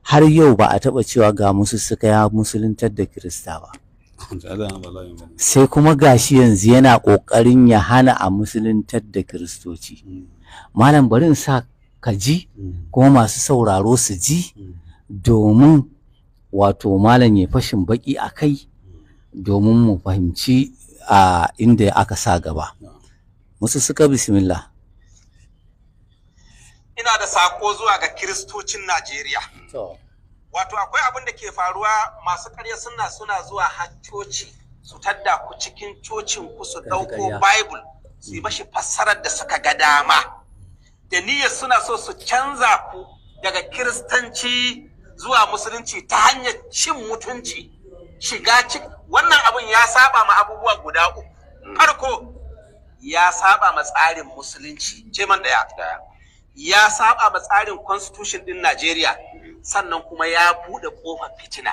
har yau ba a taɓa cewa ga musussuka ya musuluntar da Kirista ba. Sai kuma gashi yanzu yana ƙoƙarin ya hana a musuluntar da Kiristoci. Malam bari in sa ka ji kuma masu sauraro su ji domin wato malam ya fashin baki a kai domin mu fahimci a inda aka sa gaba. Musussuka bismillah. Ina da sako zuwa ga Kiristocin Najeriya. Wato akwai abin da ke faruwa, masu ƙarya suna zuwa har coci su tadda ku cikin cocin ku su ɗauko Bible su yi mashi fassarar da suka ga dama. Da niyyar suna so su canza ku daga Kiristanci zuwa Musulunci ta hanyar cin mutunci, shiga cikin wannan abin ya saba ma abubuwa guda uku. Farko, ya saba ma tsarin Musulunci, ce man ɗaya. Ya saba ma tsarin constitution din Najeriya, sannan kuma ya bude kofar fitina.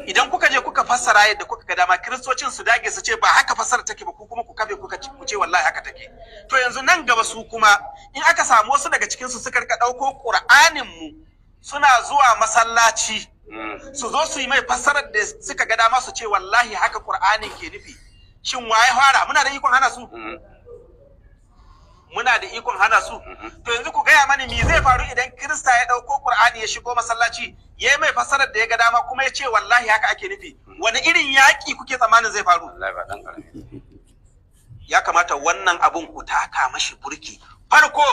Idan kuka je kuka fassara yadda kuka ga dama, kiristocin su dage su ce ba haka fassara take ba, ku kuma ku kafe kuka ce wallahi haka take. To yanzu nan gaba su kuma in aka samu wasu daga cikin su suka rika dauko Qur'anin mu suna zuwa masallaci su zo su yi mai fassarar da suka ga dama su ce wallahi haka Qur'anin ke nufi. Shin waye fara? Muna da ikon hana su? Muna da ikon hana su. To yanzu ku gaya mani me zai faru idan Kirista ya dauko Qur'ani ya shigo masallaci ya yi mai fasarar da ya ga dama kuma ya ce wallahi haka ake nufi. Wani irin yaƙi kuke tsammanin zai faru? Ya kamata wannan abun ku taka mashi burki. Farko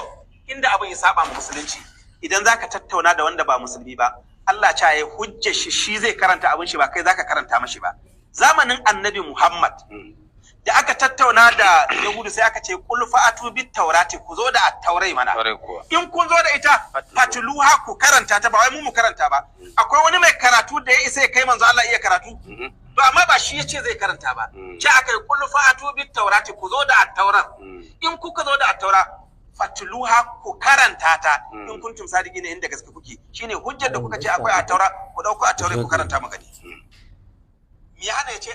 inda abun ya saba ma musulunci, idan zaka tattauna da wanda ba musulmi ba, Allah cha ya hujja shi zai karanta abun shi ba kai zaka karanta mashi ba. Zamanin Annabi Muhammad da aka tattauna da Yahudu sai aka ce kul fa'atu bit taurati, ku zo da at-taurai mana. In kun zo da ita fatluha ku karanta ta, ba wai mu karanta ba. Akwai wani mai karatu da ya isa ya kai manzo Allah iya karatu? To amma ba shi yace zai karanta ba. Ce aka yi kul fa'atu bit taurati, ku zo da at-tauran. In kuka zo da at-taura fatluha ku karanta ta, in kuntum sadiqin inda gaske kuke. Shine hujjar da kuka ce akwai at-taura, ku dauko at-taurai ku karanta magani. Me hana yace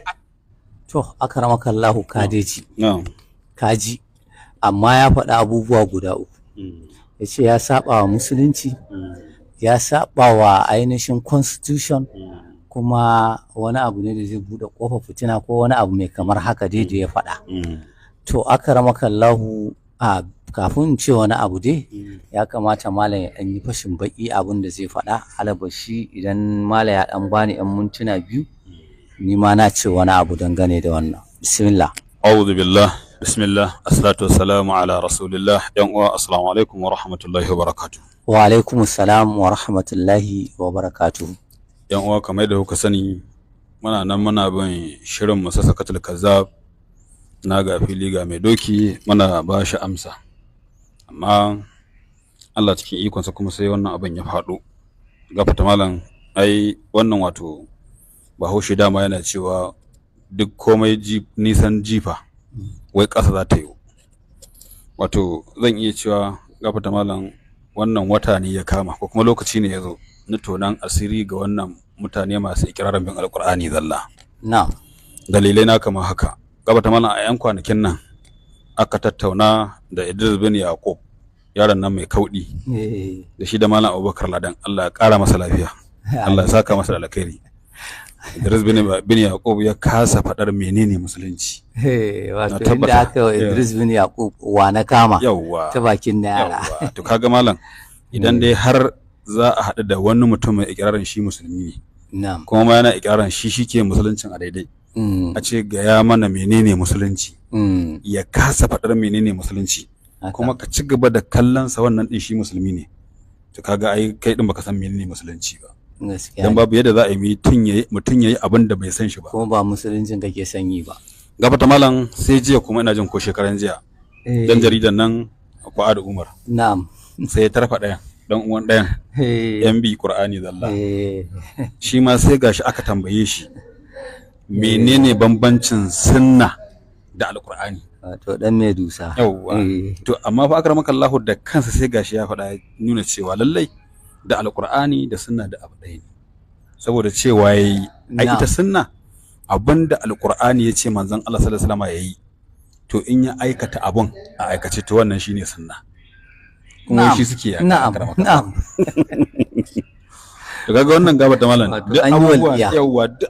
to akramakallahu kadeji kaji, amma ya faɗa abubuwa guda uku. Ya ce ya saba wa musulunci, ya saba wa ainihin constitution, kuma wani abu ne da zai buɗe ƙofar fitina ko wani abu mai kamar haka dai da ya faɗa. To akramakallahu kafin in ce wani abu dai ya kamata malam ya ɗan yi fashin baƙi abin da zai faɗa, alabashi idan malam ya ɗan bani 'yan mintuna biyu ni ma na ce wani abu dangane da wannan. Bismillah. A'udhu billah, bismillah, assalatu wassalamu ala rasulillah. Yan uwa, assalamu alaikum wa rahmatullahi wa barakatuh. Wa alaikum assalam wa rahmatullahi wa barakatuh. Yan uwa, kamar da kuka sani, muna nan muna bin shirin Musassakatul Kazzab na ga fili ga mai doki, muna ba shi amsa. Amma Allah cikin ikonsa kuma sai wannan abin ya faɗo. Gafata malam, ai wannan wato Bahaushe dama yana cewa duk komai nisan jifa wai ƙasa za ta yi. Wato zan iya cewa gafata malam wannan wata ne ya kama ko kuma lokaci ne ya zo na tonan asiri ga wannan mutane masu ikirarin bin alkur'ani zalla. Dalilai na kama haka. Gafata malam a 'yan kwanakin nan aka tattauna da Idris bin Yaqub, yaron nan mai kauɗi, da shi da malam Abubakar Ladan, Allah ya ƙara masa lafiya, Allah ya saka masa da alkhairi. Idris bin Yaqub ya kasa faɗar menene musulunci. Wato inda aka wa Idris bin Yaqub wa na kama ta bakin na yara. To kaga malam, idan dai har za a haɗu da wani mutum mai ikirarin shi musulmi ne, kuma ma yana ikirarin shi ke musuluncin a daidai, a ce ga ya mana menene musulunci, ya kasa faɗar menene musulunci, kuma ka ci gaba da kallon sa wannan din shi musulmi ne, to kaga ai kai din baka san menene musulunci ba. Dan babu yadda za a yi mutum yayi abin da bai san shi ba, kuma ba musuluncin kake sanyi ba. Gafata malam, sai jiya kuma ina jin ko shekaran jiya dan jaridan nan Fuad Umar sai ya tarfa ɗayan dan uwan ɗayan MB Qur'ani zalla, shi ma sai gashi aka tambaye shi menene bambancin sunna da alqur'ani. To dan mai dusa. To amma fa akramakallahu da kansa sai gashi ya faɗa, nuna cewa lallai da alqur'ani da sunna da abu ɗaya ne, saboda cewa yayi ai ita sunna abinda alqur'ani yace manzon Allah sallallahu alaihi wasallam yayi, to in ya aikata abun a aikace to wannan shine sunna, kuma shi suke ya to kaga wannan gaba ta malam duk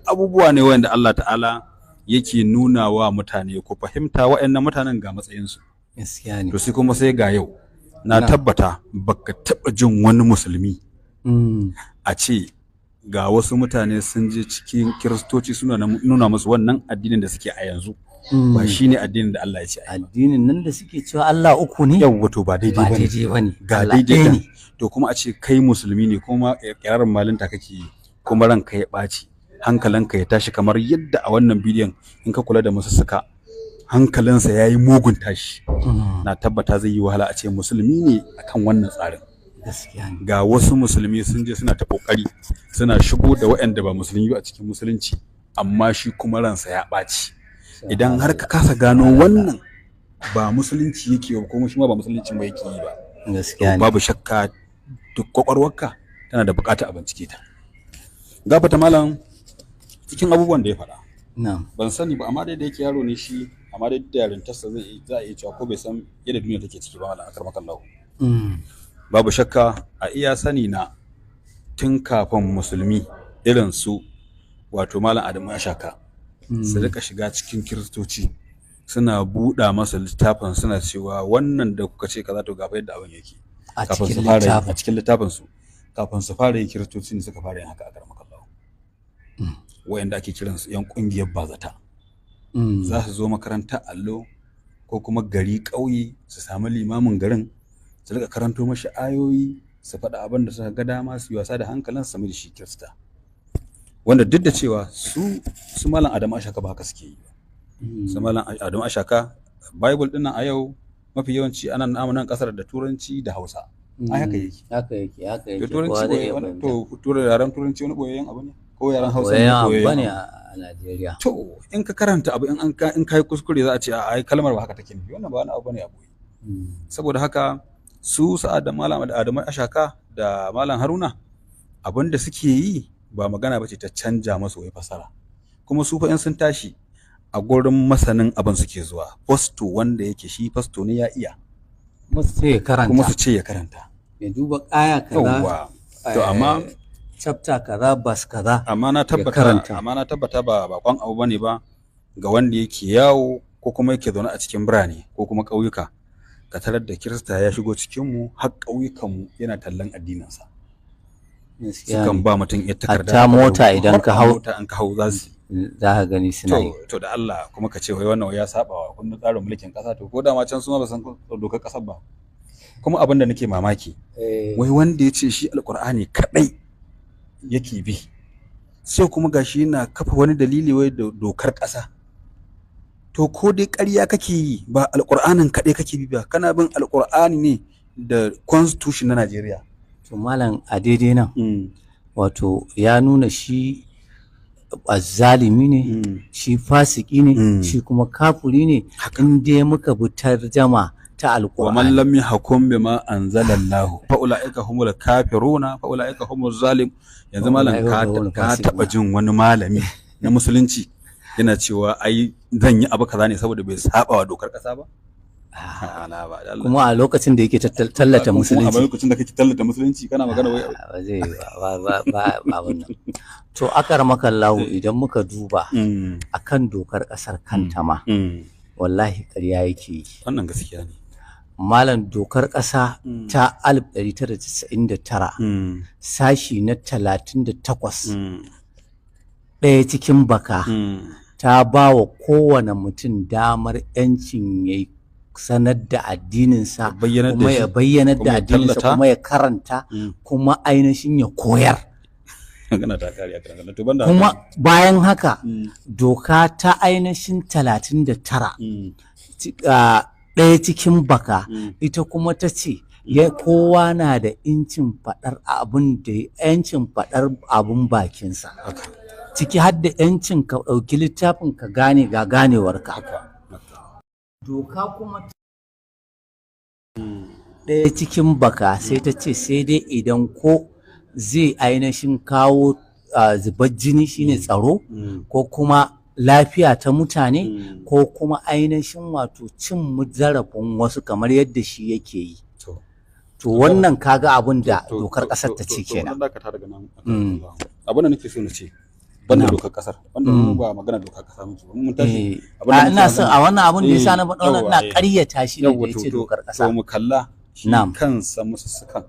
abubuwa ne wanda Allah ta'ala yake nuna wa mutane ko fahimta wa'annan mutanen ga matsayin su gaskiya ne. To sai kuma sai ga yau na tabbata baka taba jin wani musulmi a ce ga wasu mutane sun je cikin kiristoci suna nuna musu wannan addinin da suke a yanzu ba shine addinin da Allah ya ce addinin nan da suke cewa Allah uku ne yawa to ba daidai bane ga daidai ne. To kuma a ce kai musulmi ne kuma kirarin malinta kake kuma ranka ya ɓaci hankalinka ya tashi kamar yadda a wannan bidiyon in ka kula da masussuka hankalinsa ya yi mugun tashi na tabbata zai yi wahala a ce musulmi ne akan wannan tsarin. Ga wasu musulmi sun je suna ta kokari suna shigo da waɗanda ba musulmi ba a cikin musulunci amma shi kuma ransa ya ɓaci. Idan har ka kasa gano wannan ba musulunci yake ba kuma shi ma ba musulunci ba yake yi ba gaskiya babu shakka duk kwakwalwarka tana da bukata a bincike ta. Gafata malam cikin abubuwan da ya faɗa ban sani ba amma dai da yake yaro ne shi amma dai da yarintarsa za a iya cewa ko bai san yadda duniya take ciki ba malam akar makallahu. Babu shakka a iya sani na tun kafin musulmi irin su wato malam Adamu Ashaka su rika shiga cikin kiristoci suna buɗa masa littafin suna cewa wannan da kuka ce kaza to ga yadda abin yake a cikin littafin su kafin su fara yin kiristoci ne suka fara yin haka a karamakallahu. Wayanda ake kiran su yan kungiyar bazata za su zo makarantar allo ko kuma gari ƙauye su samu limamin garin su rika karanto mashi ayoyi su faɗa abin da suka ga dama su yi wasa da hankalin su mai da shi kirista wanda duk da cewa su malam Adamu Ashaka ba haka suke yi ba. Su malam Adamu Ashaka Bible din nan a yau mafi yawanci ana nan kasar da turanci da Hausa ai haka yake to turanci to yaran turanci wani boyayyen abu ne ko yaran Hausa ne boyayyen a Najeriya. To in ka karanta abu in kai kuskure za a ce ai kalmar ba haka take nufi wannan ba wani abu ne a boye. Saboda haka su sa'ad da malam Adamu Ashaka da malam Haruna abin da suke yi ba magana bace ta canja masu wai fasara kuma su fa in sun tashi a gurin masanin abin suke zuwa fasto wanda yake shi fasto ne ya iya kuma su ce ya karanta ya duba aya kaza to amma chapter kaza bas kaza amma na tabbata ba bakon abu bane ba ga wanda yake yawo ko kuma yake zaune a cikin birane ko kuma ƙauyuka ka tarar da Kirista ya shigo cikin mu har ƙauyukan mu yana tallan addinin sa sukan ba mutum ya takarda ta mota idan ka hau za ka gani suna yi to da Allah kuma ka ce wai wannan ya saba wa kundin tsarin mulkin kasa to ko da ma can su ma ba san dokar kasar ba kuma abin da nake mamaki wai wanda ya ce shi alqur'ani kadai yake bi sai kuma gashi yana kafa wani dalili wai da dokar kasa to ko dai ƙarya kake yi ba alqur'anin kadai kake bi ba kana bin alqur'ani ne da constitution na Najeriya. To malam a daidai nan wato ya nuna shi azzalimi ne shi fasiki ne shi kuma kafiri ne in dai muka bi tarjama ta alqur'ani. Wa man lam yahkum bima anzalallahu fa ulaika humul kafiruna fa ulaika humuz zalim. Yanzu malam ka taba jin wani malami na musulunci yana cewa ai zan yi abu kaza ne saboda bai saba wa dokar kasa ba? Kuma a lokacin da yake tallata musulunci. A lokacin da kake tallata musulunci kana magana wai ba zai ba wannan. To akaramakallahu idan muka duba akan dokar kasar kanta ma wallahi ƙarya yake yi. Wannan gaskiya ne. Malam dokar ƙasa ta 1999 sashi na 38 ɗaya cikin baka ta ba wa kowane mutum damar 'yancin yayi sanar da addininsa kuma ya bayyanar da addininsa kuma ya karanta kuma ainihin ya koyar kuma bayan haka doka ta ainihin 39 ɗaya cikin baka ita kuma ta ce kowa na da yancin faɗar abin bakinsa ciki har da yancin ka ɗauki littafin ka gane ga ganewarka doka kuma ɗaya cikin baka sai ta ce sai dai idan ko zai ainihin kawo zubar jini shine tsaro ko kuma lafiya ta mutane ko kuma ainihin wato cin zarafin wasu kamar yadda shi yake yi to wannan kaga abin da dokar kasar ta ce kenan. Abin da nake so na ce banda dokar kasar, wanda mu ba magana dokar kasa muke ba, mun tashi ina son a wannan abin da yasa na faɗa wannan ina ƙaryata shi ne da yace dokar kasa. To mu kalla shi kansa musussukan